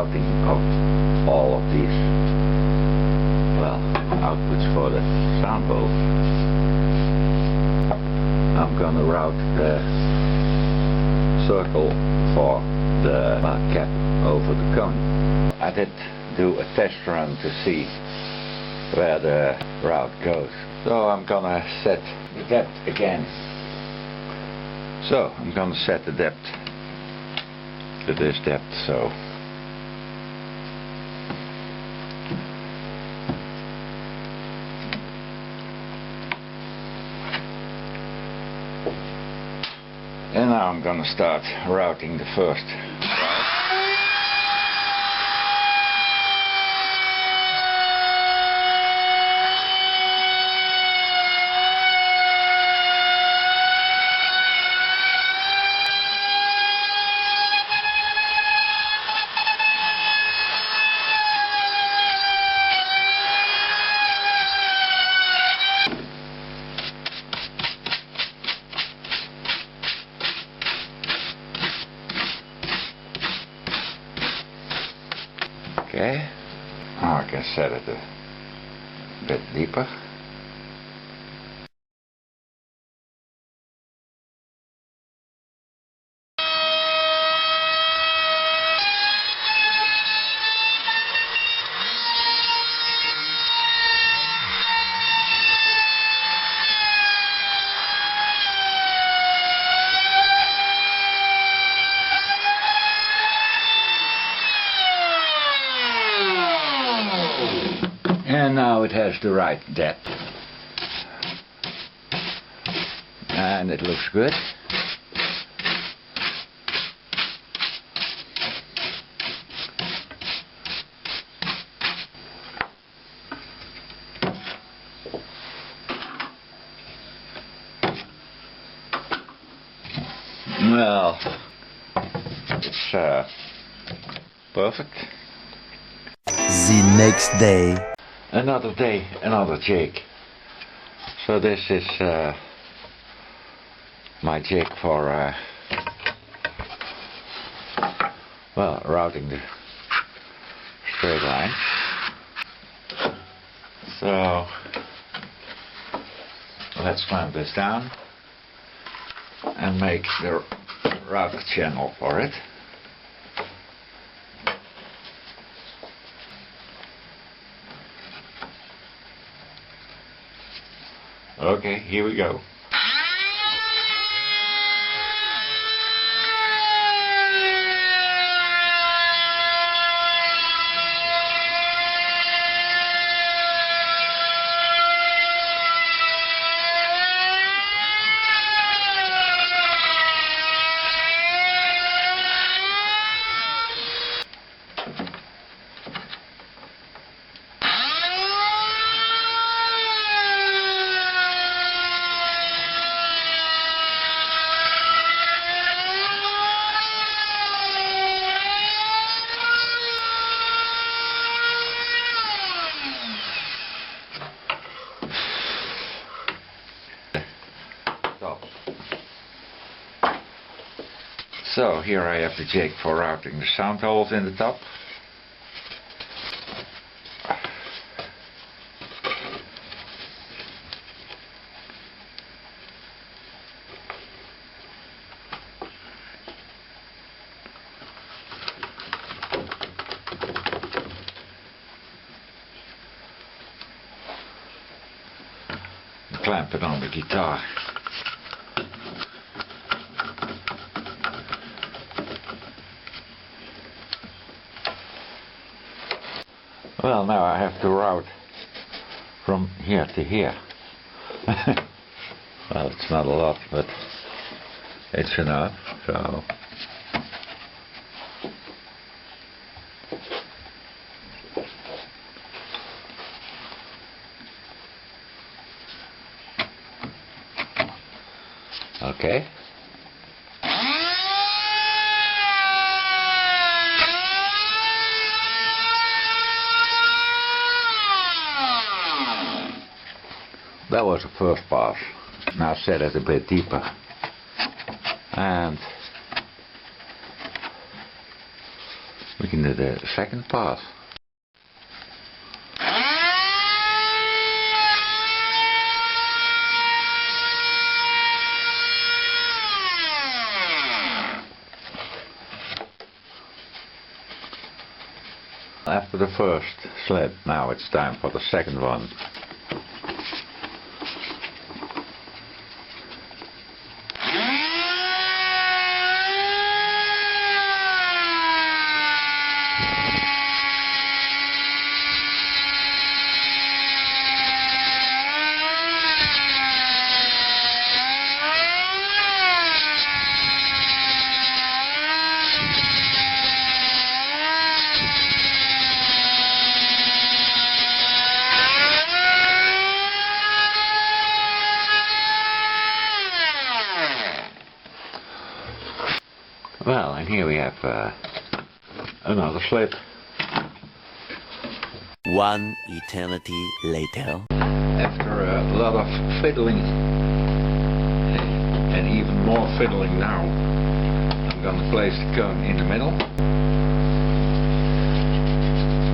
routing of all of these, well, outputs for the sound bowl. I'm gonna route the circle for the cap over the cone. I did do a test run to see where the route goes. So I'm gonna set the depth again. So I'm gonna set the depth to this depth, so and now I'm gonna start routing the first route. Okay, now I can set it a bit deeper. And now it has the right depth. And it looks good. Well, it's perfect. The next day. Another day, another jig. So this is my jig for well, routing the straight line. So let's clamp this down and make the route channel for it. Okay, here we go. So here I have the jig for routing the sound holes in the top. Clamp it on the guitar. Well, now I have to route from here to here. Well, it's not a lot, but it's enough, so. Okay. That was the first pass. Now set it a bit deeper. And We can do the second part. After the first slit, now it's time for the second one. Well, and here we have another slit. One eternity later. After a lot of fiddling, and even more fiddling now, I'm going to place the cone in the middle.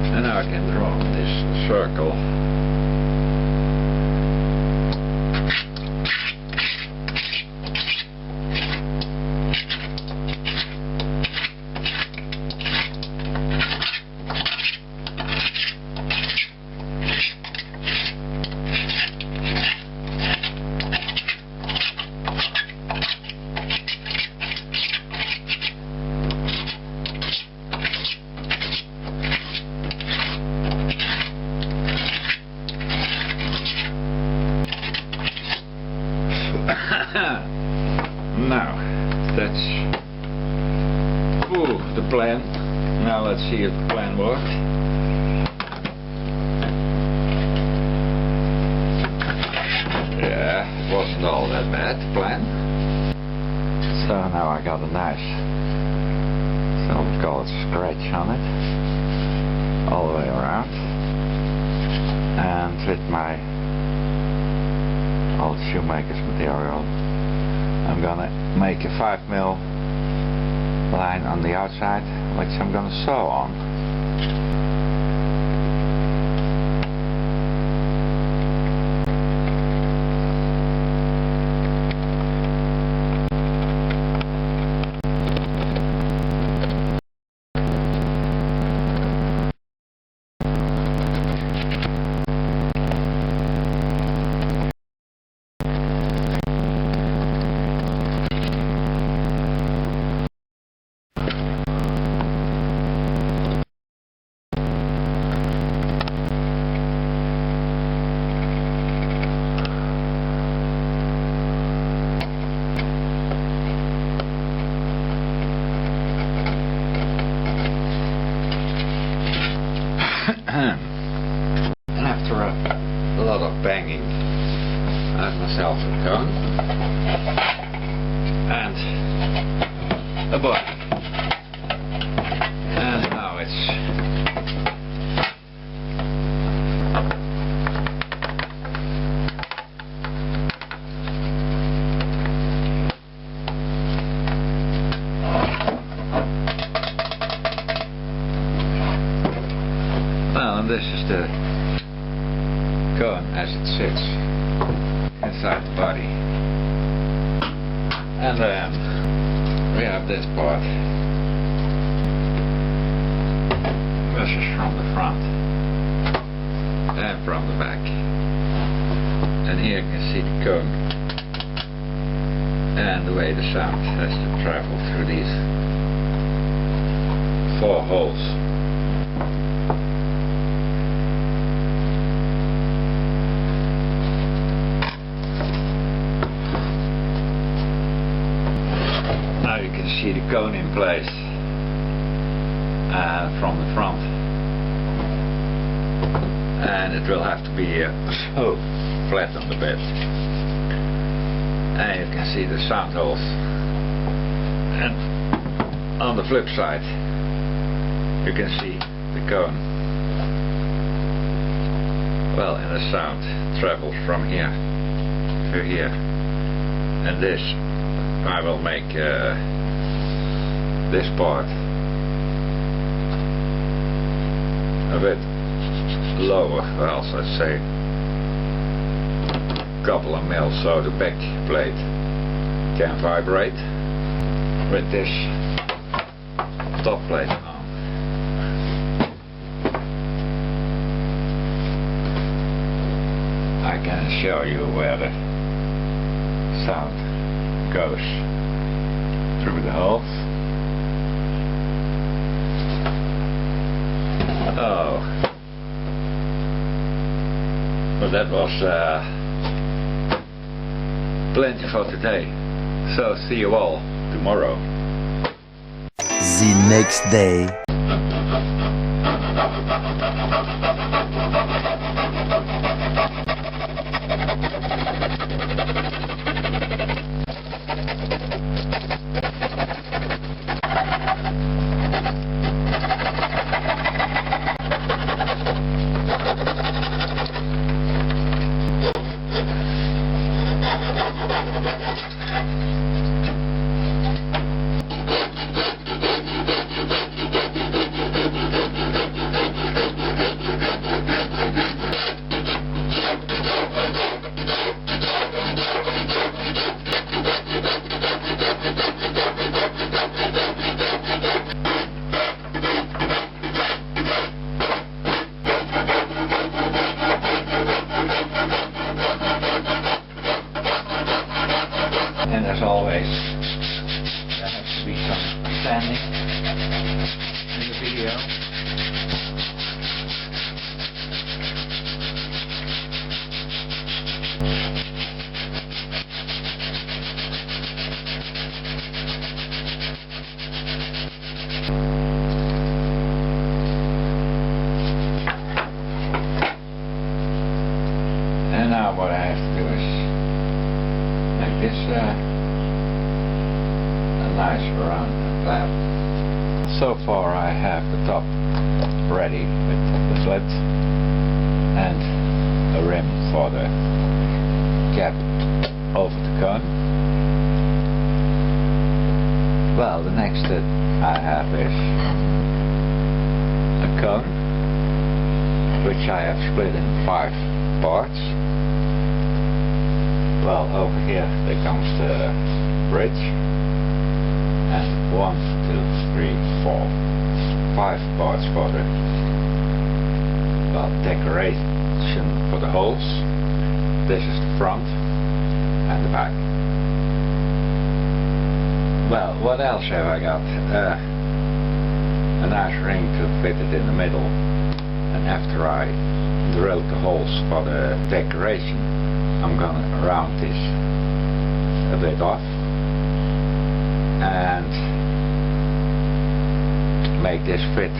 And now I can draw this circle. Now, that's the plan. Now let's see if the plan worked. Yeah, it wasn't all that bad, the plan. So now I got a nice, some call it scratch on it, all the way around. And with my old shoemaker's material, I'm gonna make a 5mm line on the outside, which I'm gonna sew on. And after a lot of banging, I have myself a cone and a body. And now and this is the cone as it sits inside the body. And then we have this part. This is from the front and from the back. And here you can see the cone and the way the sound has to travel through these 4 holes. Now you can see the cone in place from the front, and it will have to be so flat on the bed. And you can see the sound holes, and on the flip side you can see the cone. Well, and the sound travels from here to here, and this I will make this part a bit lower, well, let's say a couple of mils, so the back plate can vibrate with this top plate on. I can show you where the sound goes through the holes. Oh, well, that was plenty for today. So see you all tomorrow. The next day. And as always, there has to be some standing in the video. And now what I have to do is make this a nice round flap. So far I have the top ready with the slit and a rim for the cap over the cone. Well, the next step I have is a cone, which I have split in 5 parts. Well, over here there comes the bridge, and 1, 2, 3, 4, 5 parts for the, well, decoration for the holes. This is the front and the back. Well, what else have I got? A nice ring to fit it in the middle, and after I drilled the holes for the decoration, I'm gonna round this a bit off and make this fit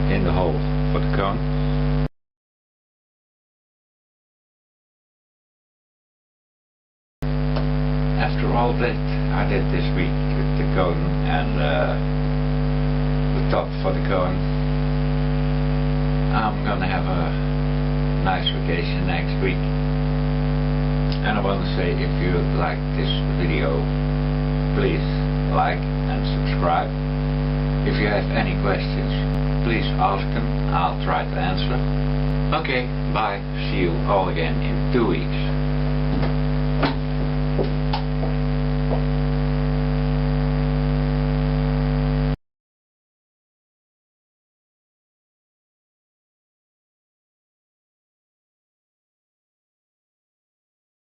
in the hole for the cone. After all that I did this week with the cone and the top for the cone, I'm gonna have a nice vacation next week. And I want to say, if you like this video, please like and subscribe. If you have any questions, please ask them. I'll try to answer. Okay, bye. See you all again in 2 weeks.